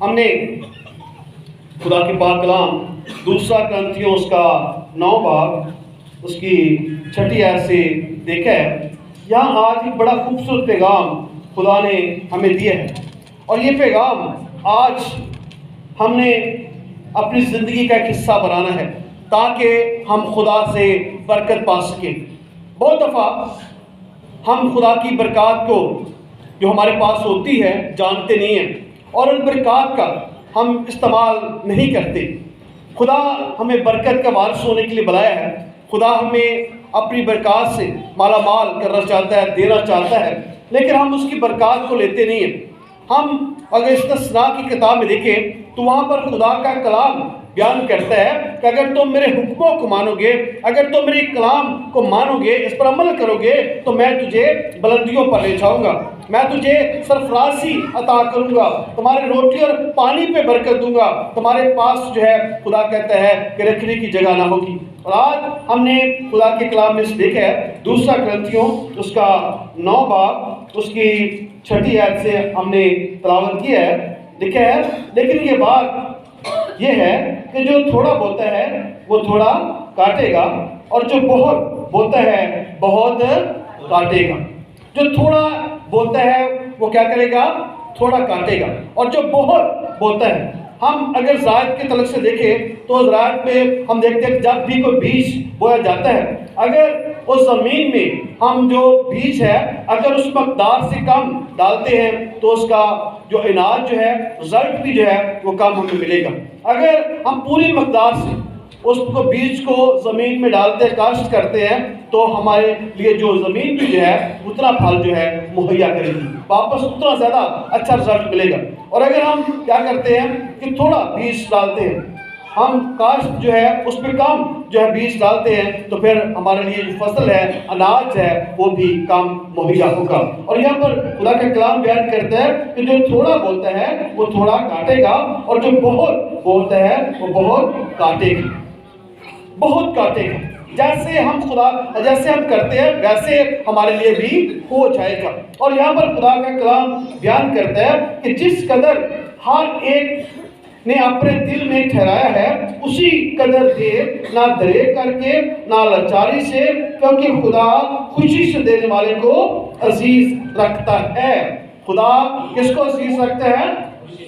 ہم نے خدا کی پاک کلام دوسرا کرنتھیوں اس کا 9 باب اس کی 6 آیت سے دیکھا ہے۔ یہاں آج ایک بڑا خوبصورت پیغام خدا نے ہمیں دیا ہے، اور یہ پیغام آج ہم نے اپنی زندگی کا ایک حصہ بنانا ہے تاکہ ہم خدا سے برکت پا سکیں۔ بہت دفعہ ہم خدا کی برکات کو جو ہمارے پاس ہوتی ہے جانتے نہیں ہیں، اور ان برکات کا ہم استعمال نہیں کرتے۔ خدا ہمیں برکت کا وارث ہونے کے لیے بلایا ہے۔ خدا ہمیں اپنی برکات سے مالا مال کرنا چاہتا ہے، دینا چاہتا ہے، لیکن ہم اس کی برکات کو لیتے نہیں ہیں۔ ہم اگر استثناء کی کتاب میں دیکھیں تو وہاں پر خدا کا کلام بیان کرتا ہے کہ اگر تم میرے حکموں کو مانو گے، اگر تم میرے کلام کو مانو گے، اس پر عمل کرو گے، تو میں تجھے بلندیوں پر لے جاؤں گا، میں تجھے سرفرازی عطا کروں گا، تمہارے روٹی اور پانی پہ برکت دوں گا، تمہارے پاس جو ہے خدا کہتا ہے کہ رکھنے کی جگہ نہ ہوگی۔ اور آج ہم نے خدا کے کلام میں سے دیکھا ہے دوسرا کرنتھیوں اس کا 9 باب اس کی 6 آیت سے ہم نے تلاوت کیا ہے، لکھا ہے لیکن یہ بات یہ ہے کہ جو تھوڑا بوتا ہے وہ تھوڑا کاٹے گا، اور جو بہت بوتا ہے بہت کاٹے گا۔ جو تھوڑا بوتا ہے وہ کیا کرے گا؟ تھوڑا کاٹے گا، اور جو بہت بوتا ہے، ہم اگر زراعت کے طرف سے دیکھیں تو زراعت میں ہم دیکھتے ہیں کہ جب بھی کوئی بیج بویا جاتا ہے، اگر اس زمین میں ہم جو بیج ہے اگر اس مقدار سے کم ڈالتے ہیں تو اس کا جو اناج جو ہے، رزلٹ بھی جو ہے وہ کم ہمیں ملے گا۔ اگر ہم پوری مقدار سے اس کو بیج کو زمین میں ڈالتے کاشت کرتے ہیں تو ہمارے لیے جو زمین بھی جو ہے اتنا پھل جو ہے مہیا کرے گی، واپس اتنا زیادہ اچھا رزلٹ ملے گا۔ اور اگر ہم کیا کرتے ہیں کہ تھوڑا بیج ڈالتے ہیں، ہم کاشت جو ہے اس پہ کم جو ہے بیج ڈالتے ہیں، تو پھر ہمارے لیے جو فصل ہے، اناج ہے، وہ بھی کم مہیا ہوگا۔ اور یہاں پر خدا کا کلام بیان کرتا ہے کہ جو تھوڑا بولتا ہے وہ تھوڑا کاٹے گا، اور جو بہت بولتا ہے وہ بہت کاٹے گا، بہت کاٹے گا۔ جیسے ہم کرتے ہیں ویسے ہمارے لیے بھی ہو جائے گا۔ اور یہاں پر خدا کا کلام بیان کرتا ہے کہ جس قدر ہر ایک نے اپنے دل میں ٹھہرایا ہے اسی قدر دے، نہ دریغ کر کے نہ لاچاری سے، کیونکہ خدا خوشی سے دینے والے کو عزیز رکھتا ہے۔ خدا کس کو عزیز رکھتا ہے؟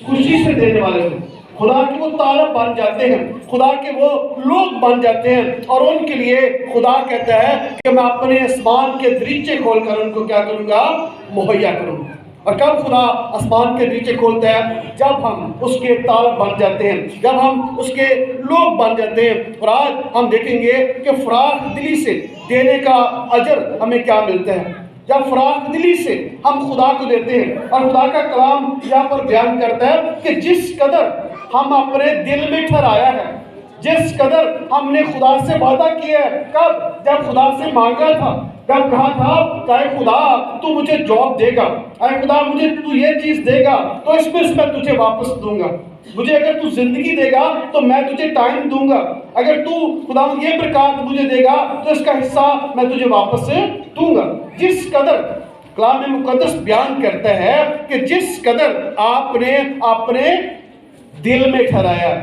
خوشی سے دینے والے کو۔ خدا کے وہ طالب بن جاتے ہیں، خدا کے وہ لوگ بن جاتے ہیں، اور ان کے لیے خدا کہتا ہے کہ میں اپنے آسمان کے دریچے کھول کر ان کو کیا کروں گا؟ مہیا کروں گا۔ اور کب خدا آسمان کے دریچے کھولتا ہے؟ جب ہم اس کے طالب بن جاتے ہیں، جب ہم اس کے لوگ بن جاتے ہیں۔ اور آج ہم دیکھیں گے کہ فراخ دلی سے دینے کا اجر ہمیں کیا ملتا ہے جب فراخ دلی سے ہم خدا کو دیتے ہیں۔ اور خدا کا کلام یہاں پر بیان کرتا ہے کہ جس قدر ہم اپنے دل میں ٹھہرایا ہے، جس قدر ہم نے خدا سے وعدہ کیا ہے، کب؟ جب خدا سے مانگا تھا، جب کہا تھا کہ اے خدا تو مجھے جاب دے گا، اے خدا مجھے تو یہ چیز دے گا تو اس میں سے میں تجھے واپس دوں گا، مجھے اگر تو زندگی دے گا تو میں تجھے ٹائم دوں گا، اگر تو خدا یہ برکات مجھے دے گا تو اس کا حصہ میں تجھے واپس دوں گا۔ جس قدر کلام مقدس بیان کرتا ہے کہ جس قدر آپ نے اپنے دل میں ٹھہرایا،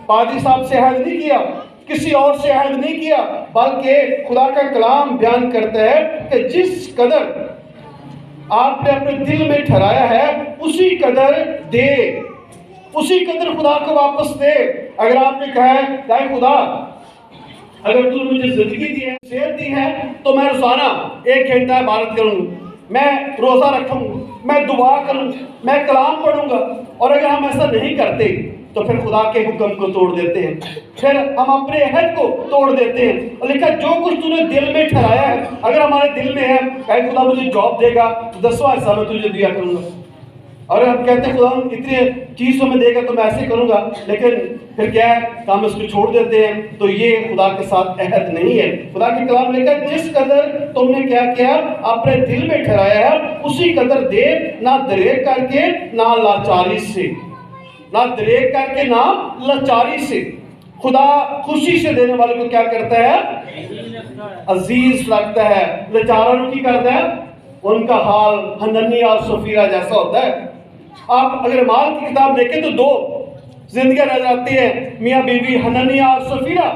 پادری صاحب سے عہد نہیں کیا، کسی اور سے عہد نہیں کیا، بلکہ خدا کا کلام بیان کرتا ہے کہ جس قدر آپ نے اپنے دل میں ٹھہرایا ہے اسی قدر دے، اسی قدر خدا کو واپس دے۔ اگر آپ نے کہا ہے کہ اے خدا اگر تو مجھے زندگی دی ہے، صحت دی ہے، تو میں روزانہ 1 گھنٹہ عبادت کروں گا، میں روزہ رکھوں گا، میں دعا کروں گا، میں کلام پڑھوں گا۔ اور اگر ہم ایسا نہیں کرتے تو پھر خدا کے حکم کو توڑ دیتے ہیں، پھر ہم اپنے عہد کو توڑ دیتے ہیں۔ اور لکھا جو کچھ تو نے دل میں ٹھہرایا ہے، اگر ہمارے دل میں ہے کہ خدا مجھے جاب دے گا تو 10واں حصہ میں تجھے دیا کروں گا، اور ہم کہتے ہیں خدا اتنے چیزوں میں دے گا تو میں ایسے کروں گا، لیکن پھر کیا ہے کہ ہم اس کو چھوڑ دیتے ہیں، تو یہ خدا کے ساتھ عہد نہیں ہے۔ خدا کے کلام لکھا جس قدر تم نے کیا کیا؟ اپنے دل میں ٹھہرایا ہے اسی قدر دے، نہ دریغ کر کے نہ لاچاری سے، نہ دریغ کر کے نہ لاچاری سے۔ خدا خوشی سے دینے والے کو کیا کرتا ہے؟ عزیز رکھتا ہے۔ لاچاروں کی کرتا ہے؟ ان کا حال حننیہ اور سفیرہ جیسا ہوتا ہے۔ آپ اگر مال کی کتاب دیکھیں تو 2 زندگیاں نظر آتی ہیں، میاں بیوی حنانیہ اور سفیرہ۔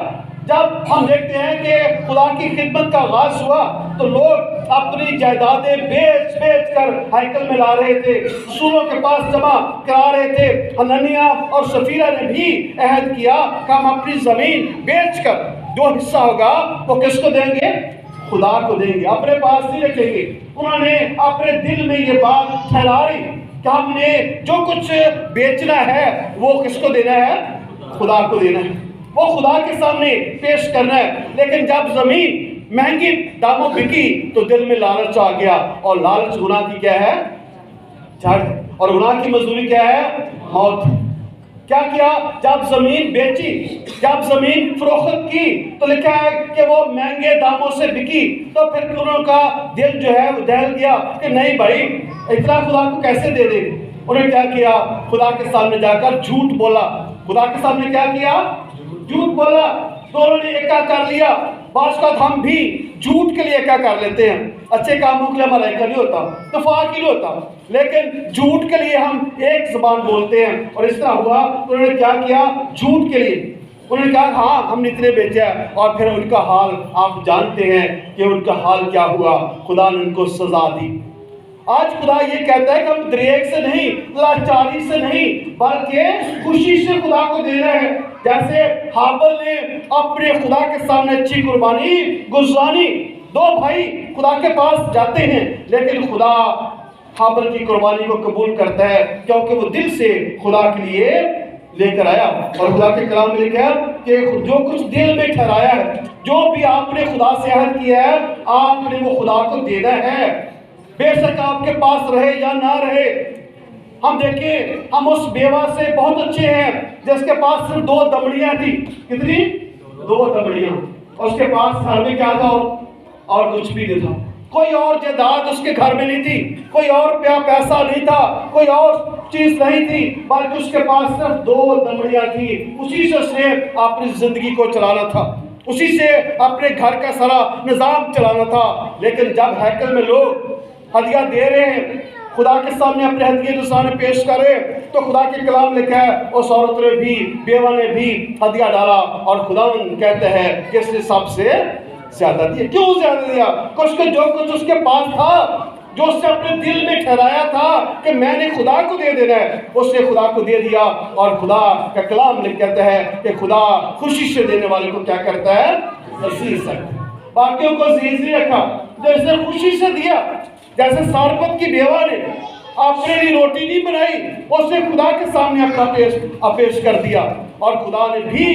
جب ہم دیکھتے ہیں کہ خدا کی خدمت کا آغاز ہوا تو لوگ اپنی جائیدادیں بیچ کر ہیکل میں لا رہے تھے، رسولوں کے پاس جمع کرا رہے تھے۔ حنانیہ اور سفیرہ نے بھی عہد کیا کہ ہم اپنی زمین بیچ کر جو حصہ ہوگا وہ کس کو دیں گے؟ خدا کو دیں گے، اپنے پاس نہیں رکھیں گے۔ انہوں نے اپنے دل میں یہ بات ٹھہرا لی کہ ہم نے جو کچھ بیچنا ہے وہ کس کو دینا ہے؟ خدا کو دینا ہے، وہ خدا کے سامنے پیش کرنا ہے۔ لیکن جب زمین مہنگی داموں بکی تو دل میں لالچ آ گیا، اور لالچ گناہ کی کیا ہے؟ جڑ، اور گناہ کی مزدوری کیا ہے؟ موت۔ کیا کیا؟ جب زمین بیچی، جب زمین فروخت کی تو لکھا ہے کہ وہ مہنگے داموں سے بکی، تو پھر انہوں کا دل جو ہے وہ دہل گیا کہ نہیں بھائی اتنا خدا کو کیسے دے دیں۔ انہوں نے کیا کیا؟ خدا کے سامنے جا کر جھوٹ بولا۔ خدا کے سامنے کیا کیا؟ جھوٹ بولا۔ دونوں نے ایکا کر لیا۔ بعض اوقات ہم بھی جھوٹ کے لیے ایکا کر لیتے ہیں، اچھے کاموں کے لیے ہمارا ایکا نہیں ہوتا، اتفاق ہی نہیں ہوتا، لیکن جھوٹ کے لیے ہم ایک زبان بولتے ہیں۔ اور اس طرح ہوا، انہوں نے کیا کیا؟ جھوٹ کے لیے انہوں نے کہا ہاں ہم نے اتنے بیچا، اور پھر ان کا حال آپ جانتے ہیں کہ ان کا حال کیا ہوا، خدا نے ان کو سزا دی۔ آج خدا یہ کہتا ہے کہ ہم دریغ سے نہیں، لاچاری سے نہیں، بلکہ خوشی سے خدا کو دینا ہے۔ جیسے حابل نے اپنے خدا کے سامنے اچھی قربانی گزرانی۔ 2 بھائی خدا کے پاس جاتے ہیں، لیکن خدا حابل کی قربانی کو قبول کرتا ہے کیونکہ وہ دل سے خدا کے لیے لے کر آیا۔ اور خدا کے کلام میں لکھا ہے کہ جو کچھ دل میں ٹھہرایا ہے، جو بھی آپ نے خدا سے عہد کیا ہے، آپ نے وہ خدا کو دینا ہے، بے شک آپ کے پاس رہے یا نہ رہے۔ ہم دیکھیں، ہم اس بیوہ سے بہت اچھے ہیں جس کے پاس صرف 2 دمڑیاں تھی۔ کتنی؟ 2 دمڑیاں، اور اس کے پاس گھر میں کیا تھا؟ اور کچھ بھی نہیں تھا، کوئی اور جائیداد اس کے گھر میں نہیں تھی، کوئی اور پیسہ نہیں تھا، کوئی اور چیز نہیں تھی، بلکہ اس کے پاس صرف 2 دمڑیاں تھی۔ اسی سے اس نے اپنی زندگی کو چلانا تھا، اسی سے اپنے گھر کا سارا نظام چلانا تھا۔ لیکن جب ہیکل میں لوگ ہدیہ دے رہے ہیں، خدا کے سامنے اپنے ہدیے دوسرے پیش کرے، تو خدا کے کلام لکھا ہے اس عورت نے بھی، بیوہ نے بھی ہدیہ ڈالا، اور خدا کہتے ہیں کہ اس نے سب سے زیادہ دیا۔ کیوں زیادہ دیا؟ کچھ جو کچھ اس کے پاس تھا، جو اس نے اپنے دل میں ٹھہرایا تھا کہ میں نے خدا کو دے دینا ہے، اس نے خدا کو دے دیا۔ اور خدا کا کلام کہتا ہے کہ خدا خوشی سے دینے والے کو کیا کرتا ہے؟ عزیز رکھتا ہے۔ باقیوں کو عزیز نہیں رکھا، جو اس نے خوشی سے دیا۔ جیسے سارپت کی بیوہ نے اپنے لیے روٹی نہیں بنائی، اس نے خدا کے سامنے اپنا پیش کر دیا، اور خدا نے بھی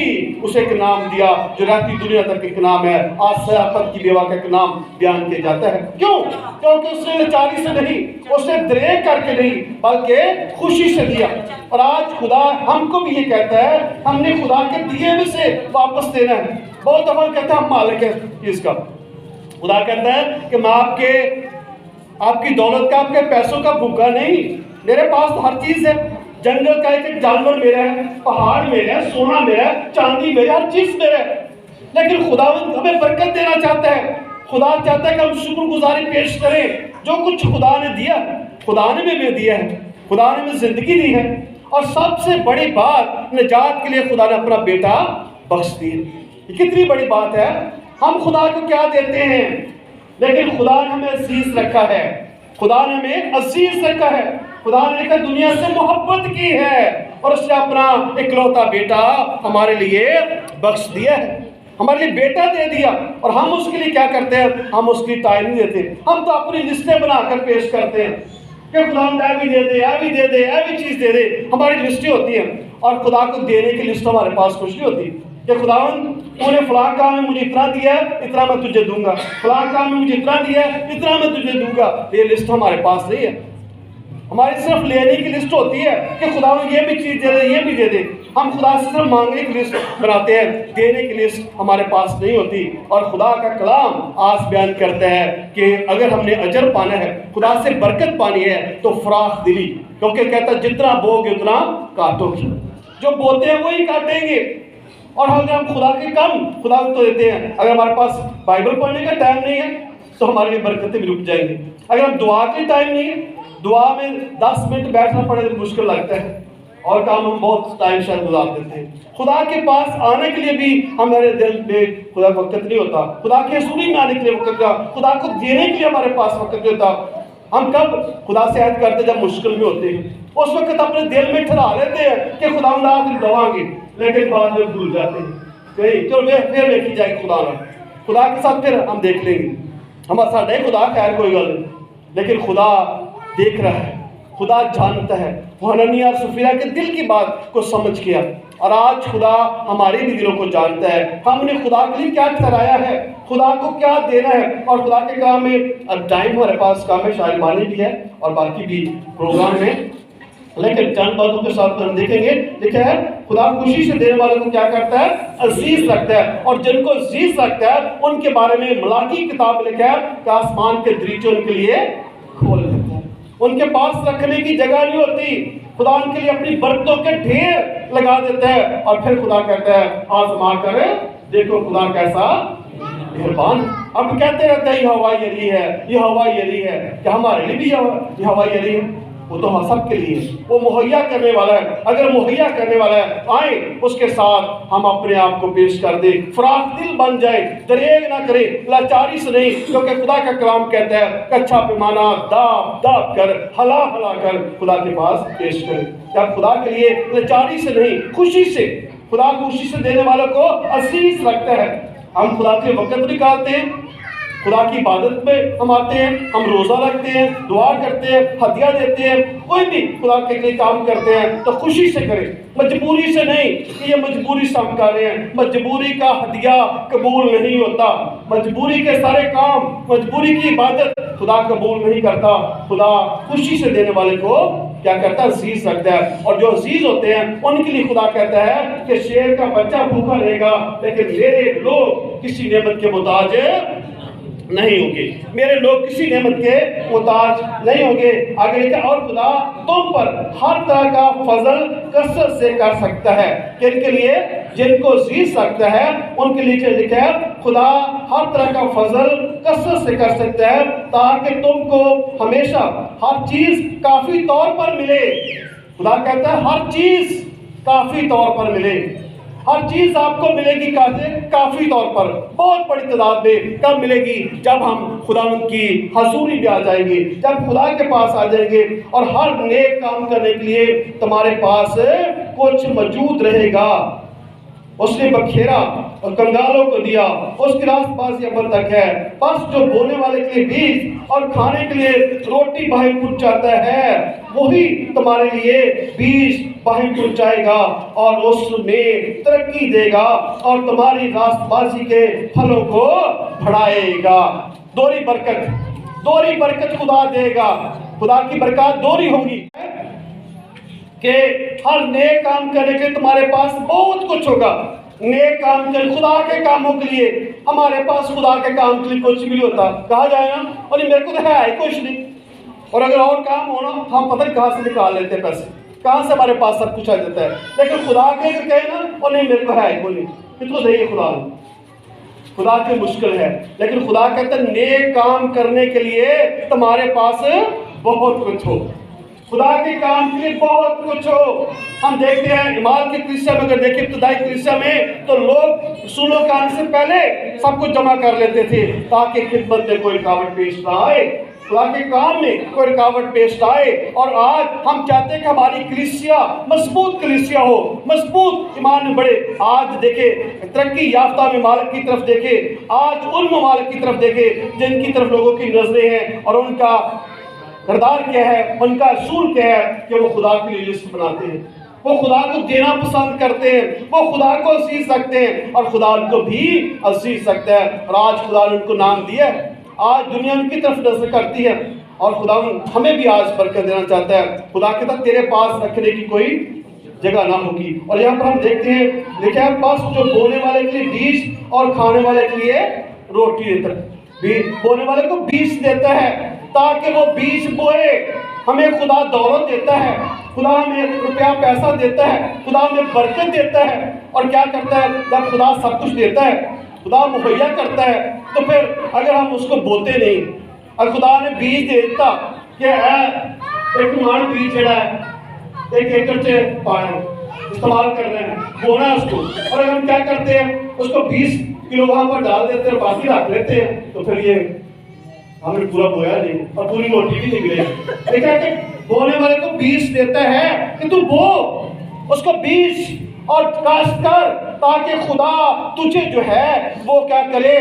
اسے ایک نام دیا جو رہتی دنیا تک ایک نام ہے۔ آج سارپت کی بیوہ کا ایک نام بیان کیا جاتا ہے۔ کیوں؟ کیونکہ اس نے لاچاری سے نہیں، اس نے دریغ کر کے نہیں، بلکہ خوشی سے دیا۔ اور آج خدا ہم کو بھی یہ کہتا ہے، ہم نے خدا کے دیے میں سے واپس دینا ہے۔ بہت دفعہ کہتا ہے ہم مالک ہیں اس کا۔ خدا کہتا ہے کہ میں آپ کی دولت کا، آپ کے پیسوں کا بھوکا نہیں، میرے پاس تو ہر چیز ہے۔ جنگل کا ایک جانور میرا ہے، پہاڑ میرا ہے، سونا میرا ہے، چاندی میرا ہے، ہر چیز میرا ہے۔ لیکن خداوند ہمیں برکت دینا چاہتا ہے۔ خدا چاہتا ہے کہ ہم شکر گزاری پیش کریں۔ جو کچھ خدا نے دیا، خدا نے بھی دیا ہے، خدا نے ہمیں زندگی دی ہے، اور سب سے بڑی بات نجات کے لیے خدا نے اپنا بیٹا بخش دیا۔ یہ کتنی بڑی بات ہے۔ ہم خدا کو کیا دیتے ہیں؟ لیکن خدا نے ہمیں عزیز رکھا ہے، خدا نے ہمیں عزیز رکھا ہے۔ خدا نے لکھا دنیا سے محبت کی ہے، اور اس نے اپنا اکلوتا بیٹا ہمارے لیے بخش دیا ہے، ہمارے لیے بیٹا دے دیا۔ اور ہم اس کے لیے کیا کرتے ہیں؟ ہم اس کی ٹائم نہیں دیتے، ہم تو اپنی لسٹیں بنا کر پیش کرتے ہیں کہ خدا اے بھی دے دے، اے بھی دے دے، اے بھی چیز دے دے۔ ہماری لسٹیں ہوتی ہیں، اور خدا کو دینے کی لسٹ ہمارے پاس کچھ نہیں ہوتی کہ خداوند تو نے فلاں کام میں مجھے اتنا دیا ہے، اتنا میں تجھے دوں گا، فلاں کام میں مجھے اتنا دیا ہے، اتنا میں تجھے دوں گا۔ یہ لسٹ ہمارے پاس نہیں ہے۔ ہماری صرف لینے کی لسٹ ہوتی ہے کہ خداوند یہ بھی چیز دے دے، یہ بھی دے دے۔ ہم خدا سے صرف مانگنے کی لسٹ بناتے ہیں، دینے کی لسٹ ہمارے پاس نہیں ہوتی۔ اور خدا کا کلام آج بیان کرتا ہے کہ اگر ہم نے اجر پانا ہے، خدا سے برکت پانی ہے، تو فراخ دلی، کیونکہ کہتا ہے جتنا بوگے اتنا کاٹو گے۔ جو بوتے ہیں وہی کاٹیں گے۔ اور اگر ہم خدا کے کم خدا کو دیتے ہیں، اگر ہمارے پاس بائبل پڑھنے کا ٹائم نہیں ہے تو ہمارے لیے برکتیں بھی رک جائیں گی۔ اگر ہم دعا کے ٹائم نہیں ہے دعا میں 10 منٹ بیٹھنا پڑے تو مشکل لگتا ہے، اور کام ہم بہت ٹائم شاید گزار دیتے ہیں۔ خدا کے پاس آنے کے لیے بھی ہمارے دل میں خدا وقت نہیں ہوتا، خدا کے حضوری میں آنے کے لیے وقت کا، خدا کو دینے کے لیے ہمارے پاس وقت نہیں ہوتا۔ ہم کب خدا سے عہد کرتے جب مشکل میں ہوتے ہیں، اس وقت اپنے دل میں ٹھہرا لیتے ہیں کہ خدا آج دعائیں گے، لیکن بعد میں بھول جاتے ہیں کہیں تو پھر دیکھی جائے خدا کے ساتھ پھر ہم دیکھ لیں گے، ہمارا ساڈا ہی خدا خیر کوئی گل نہیں، لیکن خدا دیکھ رہا ہے، خدا جانتا ہے۔ وہ حنانیہ اور سفیرہ کے دل کی بات کو سمجھ گیا، اور آج خدا ہمارے بھی دلوں کو جانتا ہے، ہم نے خدا کے لیے کیا ٹھہرایا ہے، خدا کو کیا دینا ہے، اور خدا کے کام میں اب ٹائم ہمارے پاس کام ہے، شاعر بانی بھی ہے اور باقی بھی پروگرام ہے، لیکن چند باتوں کے ساتھ ہم دیکھیں گے۔ لکھا ہے خدا خوشی سے دینے والوں کو کیا کرتا ہے، عزیز رکھتا ہے، اور جن کو عزیز رکھتا ہے ان کے بارے میں ملاکی کتاب میں لکھا ہے کہ آسمان کے دریچے ان کے لیے کھول دیتا ہے، ان کے پاس رکھنے کی جگہ نہیں ہوتی، خدا ان کے لیے اپنی برکتوں کے ڈھیر لگا دیتا ہے، اور پھر خدا کہتا ہے آزما کر دیکھو خدا کیسا مہربان۔ اب کہتے رہتے ہیں یہ ہوا یری ہے، یہ ہوا یری ہے، کہ ہمارے لیے بھی یہ ہوا یری ہے؟ وہ تو سب کے لیے وہ مہیا کرنے والا ہے، اگر مہیا کرنے والا ہے آئیں اس کے ساتھ ہم اپنے آپ کو پیش کر دیں، فراخ دل بن جائے، دریغ نہ کریں، لاچاری سے نہیں، کیونکہ خدا کا کلام کہتا ہے کچھا پیمانہ داب داب کر ہلا ہلا کر خدا کے پاس پیش کریں۔ جب خدا کے لیے لاچاری سے نہیں، خوشی سے، خدا خوشی سے دینے والوں کو عزیز رکھتا ہے۔ ہم خدا کے وقت نکالتے ہیں، خدا کی عبادت میں ہم آتے ہیں، ہم روزہ رکھتے ہیں، دعا کرتے ہیں، ہدیہ دیتے ہیں، کوئی بھی خدا کے لیے کام کرتے ہیں تو خوشی سے کریں، مجبوری سے نہیں کہ یہ مجبوری سے ہم کر رہے ہیں۔ مجبوری کا ہدیہ قبول نہیں ہوتا، مجبوری کے سارے کام، مجبوری کی عبادت خدا قبول نہیں کرتا۔ خدا خوشی سے دینے والے کو کیا کرتا ہے، عزیز رکھتا ہے، اور جو عزیز ہوتے ہیں ان کے لیے خدا کہتا ہے کہ شیر کا بچہ بھوکا رہے گا لیکن میرے لوگ کسی نعمت کے محتاج نہیں ہوں گے، میرے لوگ کسی نعمت کے محتاج نہیں ہوں گے۔ آگے لکھا اور خدا تم پر ہر طرح کا فضل کثرت سے کر سکتا ہے، کن کے لیے، جن کو عزیز رکھتا ہے ان کے لیے لکھا ہے خدا ہر طرح کا فضل کثرت سے کر سکتا ہے تاکہ تم کو ہمیشہ ہر چیز کافی طور پر ملے۔ خدا کہتا ہے ہر چیز کافی طور پر ملے، ہر چیز آپ کو ملے گی کافی طور پر، بہت بڑی تعداد میں۔ کب ملے گی؟ جب ہم خدا کی حضوری میں آ جائیں گے، جب خدا کے پاس آ جائیں گے، اور ہر نیک کام کرنے کے لیے تمہارے پاس کچھ موجود رہے گا۔ اس نے بکھیرا اور کنگالوں کو دیا، اس کی راست بازی ابد تک ہے، بس جو بونے والے کے لیے بیج اور کھانے کے لیے روٹی باہر پہنچاتا ہے وہی تمہارے لیے بیج باہر پہنچائے گا اور اس میں ترقی دے گا اور تمہاری راست بازی کے پھلوں کو بڑھائے گا۔ دوہری برکت خدا دے گا، خدا کی برکات دوہری ہوگی کہ ہر نیک کام کرنے کے تمہارے پاس بہت کچھ ہوگا۔ نیک کام کرنے، خدا کے کاموں کے لیے ہمارے پاس خدا کے کام کے لیے کچھ بھی نہیں ہوتا، کہا جائے نا اور میرے کو تو ہے ہی کچھ نہیں، اور اگر اور کام ہونا ہم پتہ نہیں کہاں سے نکال لیتے ہیں پیسے، کہاں سے ہمارے پاس سب کچھ آ جاتا ہے، لیکن خدا کے اگر کہے نا اور نہیں میرے کو ہے ہی کوئی نہیں، پھر تو نہیں خدا نہیں، خدا کی مشکل ہے، لیکن خدا کہتا ہے نیک کام کرنے کے لیے تمہارے پاس بہت کچھ ہو، خدا کے کام کے لیے بہت کچھ ہو۔ ہم دیکھتے ہیں ایمال کی کلیسیا میں، اگر دیکھیں ابتدائی کلیسیا میں تو لوگ رسولوں کے آنے سے پہلے سب کچھ جمع کر لیتے تھے تاکہ خدمت میں کوئی رکاوٹ پیش نہ آئے، خدا کے کام میں کوئی رکاوٹ پیش نہ آئے۔ اور آج ہم چاہتے ہیں کہ ہماری کلیسیا مضبوط کلیسیا ہو، مضبوط ایمان میں بڑھے۔ آج دیکھیں ترقی یافتہ ممالک کی طرف دیکھیں، آج ان ممالک کی طرف دیکھیں جن کی طرف لوگوں کی نظریں ہیں اور ان کا کردار کیا ہے، ان کا اصول کیا ہے کہ وہ خدا کے لیے لسٹ بناتے ہیں، وہ خدا کو دینا پسند کرتے ہیں، وہ خدا کو عزیز رکھتے ہیں اور خدا ان کو بھی عزیز رکھتا ہے۔ اور آج خدا نے ان کو نام دیا ہے، آج دنیا ان کی طرف نظر کرتی ہے اور خدا ہمیں بھی آج برکت دینا چاہتا ہے۔ خدا کہتا ہے تیرے پاس رکھنے کی کوئی جگہ نہ ہوگی۔ اور یہاں پر ہم دیکھتے ہیں لکھا ہے بس جو بونے والے کے لیے بیج اور کھانے والے کے لیے روٹی دیتا ہے، بونے والے کو بیج دیتا ہے تاکہ وہ بیج بوئے۔ ہمیں خدا دولت دیتا ہے، خدا ہمیں روپیہ پیسہ دیتا ہے، خدا ہمیں برکت دیتا ہے، اور کیا کرتا ہے جب خدا سب کچھ دیتا ہے، خدا مہیا کرتا ہے، تو پھر اگر ہم اس کو بوتے نہیں، اور خدا نے بیج دیتا کہ اے ایک مان بیج جڑا ہے 1 ایکڑ سے استعمال کر رہے ہیں، بونا ہے اس کو، اور اگر ہم کیا کرتے ہیں اس کو 20 کلو وہاں پر ڈال دیتے ہیں، باقی رکھ لیتے ہیں، تو پھر یہ ہم نے پورا بویا نہیں اور پوری روٹی بھی نہیں ملے۔ دیکھا کہ بونے والے کو بیج دیتا ہے کہ تو بو اس کو بیج اور کاشت کر، تاکہ خدا تجھے جو ہے وہ کیا کرے،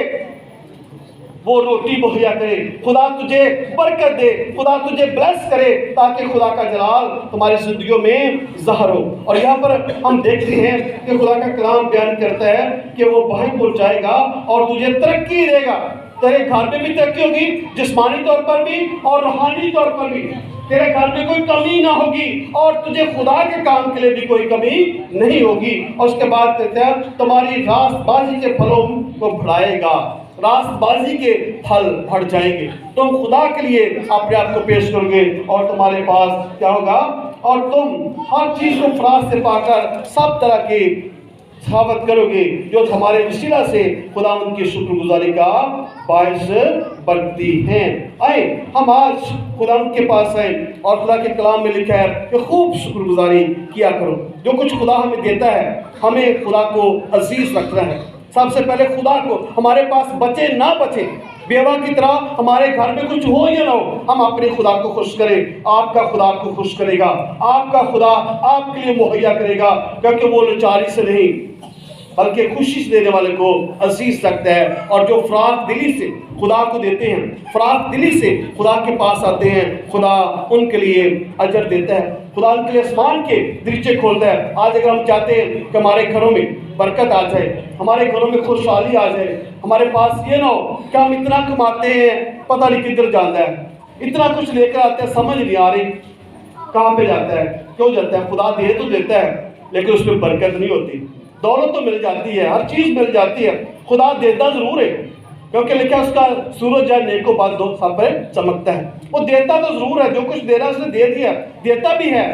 وہ روٹی مہیا کرے، خدا تجھے برکت دے، خدا تجھے بلیس کرے، تاکہ خدا کا جلال تمہاری زندگیوں میں ظاہر ہو۔ اور یہاں پر ہم دیکھتے ہیں کہ خدا کا کلام بیان کرتا ہے کہ وہ بھائی پہنچائے گا اور تجھے ترقی دے گا، تیرے گھر میں بھی ترقی ہوگی، جسمانی طور پر بھی اور روحانی طور پر بھی، تیرے گھر میں کوئی کمی نہ ہوگی اور تجھے خدا کے کام کے لیے بھی کوئی کمی نہیں ہوگی۔ اور اس کے بعد کہتے ہیں تمہاری راست بازی کے پھلوں کو بڑھائے گا، راست بازی کے پھل بڑھ جائیں گے، تم خدا کے لیے اپنے آپ کو پیش کرو گے اور تمہارے پاس کیا ہوگا، اور تم ہر چیز کو فراز سے پا کر سب طرح کی سخاوت کرو گے جو ہمارے وسیلہ سے خدا ان کی شکر گزاری کا باعث بنتی ہیں۔ آئے ہم آج خدا ان کے پاس آئیں، اور خدا کے کلام میں لکھا ہے کہ خوب شکر گزاری کیا کرو۔ جو کچھ خدا ہمیں دیتا ہے ہمیں خدا کو عزیز رکھنا ہے۔ سب سے پہلے خدا کو، ہمارے پاس بچے نہ بچے، بیوہ کی طرح ہمارے گھر میں کچھ ہو یا نہ ہو، ہم اپنے خدا کو خوش کریں، آپ کا خدا آپ کو خوش کرے گا، آپ کا خدا آپ کے لیے مہیا کرے گا، کیونکہ وہ لاچاری سے نہیں بلکہ خوشی سے دینے والے کو عزیز رکھتا ہے۔ اور جو فراخ دلی سے خدا کو دیتے ہیں، فراخ دلی سے خدا کے پاس آتے ہیں، خدا ان کے لیے اجر دیتا ہے، خدا ان کے لیے آسمان کے دریچے کھولتا ہے۔ آج اگر ہم چاہتے ہیں کہ ہمارے گھروں میں برکت آ جائے، ہمارے گھروں میں خوشحالی آ جائے، ہمارے پاس یہ نہ ہو کہ ہم اتنا کماتے ہیں پتہ نہیں کدھر جاتا ہے، اتنا کچھ لے کر آتے ہیں سمجھ نہیں آ رہی کہاں پہ جاتا ہے، کیوں جاتا ہے۔ خدا دے تو دیتا ہے لیکن اس میں برکت نہیں ہوتی۔ دولت تو مل جاتی ہے، ہر چیز مل جاتی ہے، خدا دیتا ضرور ہے، کیونکہ لکھا اس کا سورج ہے نیک و بد دو سب پر چمکتا ہے۔ وہ دیتا تو ضرور ہے، جو کچھ دے رہا ہے اس نے دے دیا، دیتا بھی ہے،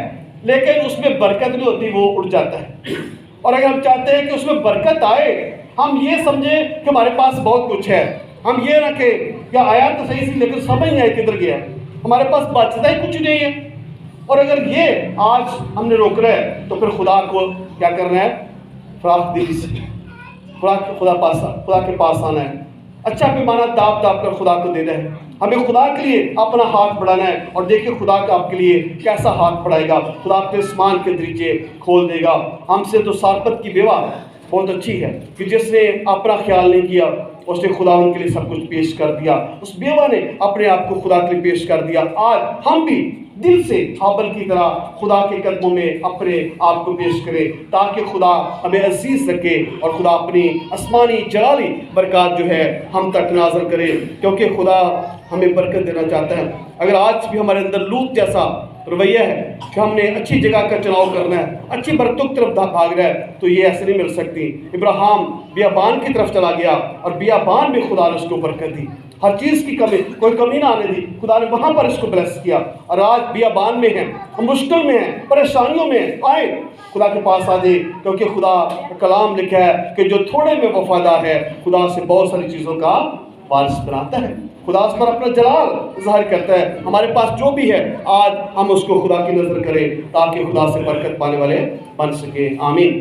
لیکن اس میں برکت نہیں ہوتی، وہ اڑ جاتا ہے۔ اور اگر ہم چاہتے ہیں کہ اس میں برکت آئے، ہم یہ سمجھیں کہ ہمارے پاس بہت کچھ ہے، ہم یہ رکھیں کہ آیا تو صحیح سی لیکن سمجھ نہیں آئے کدھر گیا، ہمارے پاس بچتا ہی کچھ نہیں ہے۔ اور اگر یہ آج ہم نے روک رہا ہے تو پھر خدا کو کیا کرنا ہے، فراخ دلی سے خدا کے پاس آنا ہے، اچھا پیمانہ داب داب کر خدا کو دینا ہے۔ ہمیں خدا کے لیے اپنا ہاتھ بڑھانا ہے، اور دیکھیں خدا کا آپ کے لیے کیسا ہاتھ بڑھائے گا، خدا آپ کے آسمان کے دریچے کھول دے گا۔ ہم سے تو سارپت کی بیوہ بہت اچھی ہے کہ جس نے اپنا خیال نہیں کیا، اس نے خدا ان کے لیے سب کچھ پیش کر دیا، اس بیوہ نے اپنے آپ کو خدا کے لیے پیش کر دیا۔ آج ہم بھی دل سے حابل کی طرح خدا کے قدموں میں اپنے آپ کو پیش کریں، تاکہ خدا ہمیں عزیز رکھے اور خدا اپنی آسمانی جلالی برکات جو ہے ہم تک نازل کرے، کیونکہ خدا ہمیں برکت دینا چاہتا ہے۔ اگر آج بھی ہمارے اندر لوط جیسا رویہ ہے کہ ہم نے اچھی جگہ کا چناؤ کرنا ہے، اچھی برکتوں کی طرف بھاگ رہا ہے، تو یہ ایسے نہیں مل سکتی۔ ابراہیم بیابان کی طرف چلا گیا اور بیابان میں خدا نے اس کو برکت دی، ہر چیز کی کمی، کوئی کمی نہ آنے دی، خدا نے وہاں پر اس کو بلیس کیا۔ اور آج بیابان میں ہیں، ہم مشکل میں ہیں، پریشانیوں میں ہیں، آئے خدا کے پاس آ جائے، کیونکہ خدا کا کلام لکھا ہے کہ جو تھوڑے میں وفادار ہے خدا سے بہت ساری چیزوں کا وارث بناتا ہے، خدا اس پر اپنا جلال ظاہر کرتا ہے۔ ہمارے پاس جو بھی ہے آج ہم اس کو خدا کی نظر کریں، تاکہ خدا سے برکت پانے والے بن سکیں۔ آمین۔